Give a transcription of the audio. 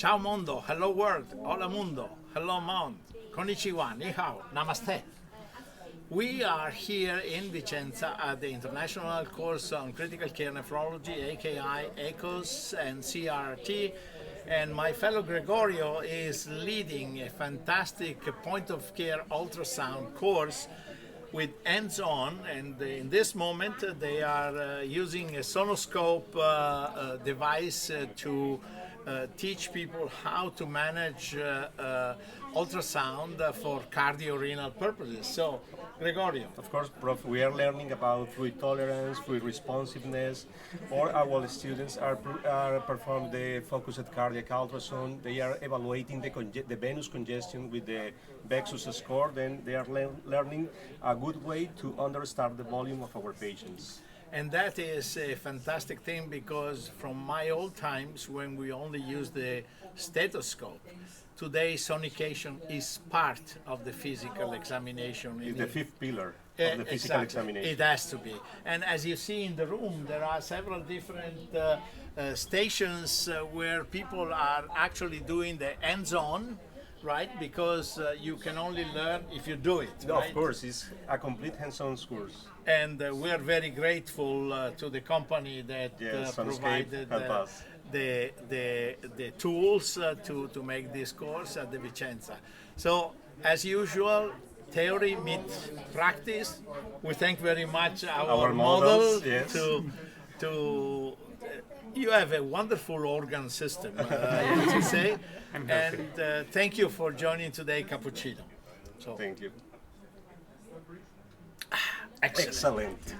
Ciao mondo, hello world, hola mundo, hello mount, konnichiwa, ni hao, namaste. We are here in Vicenza at the International Course on Critical Care Nephrology, AKI, ECOS, and CRT. And my fellow Gregorio is leading a fantastic Point of Care Ultrasound course with hands-on, and in this moment they are using a sonoscope device to teach people how to manage ultrasound for cardio-renal purposes. So, Gregorio. Of course, Prof, we are learning about fluid tolerance, fluid responsiveness. All our students are performing the focused cardiac ultrasound. They are evaluating the venous congestion with the Vexus score. Then they are learning a good way to understand the volume of our patients. And that is a fantastic thing, because from my old times when we only used the stethoscope, today sonication is part of the physical examination. It's the fifth pillar of the physical examination. It has to be. And as you see in the room, there are several different stations where people are actually doing the hands-on, right? Because you can only learn if you do it. No, right? of course, it's a complete hands-on course. And we are very grateful to the company that provided the tools to make this course at the Vicenza. So, as usual, theory meets practice. We thank very much our model yes. to you have a wonderful organ system, I would say. And thank you for joining today, Cappuccino. So, thank you. Excellent. Excellent.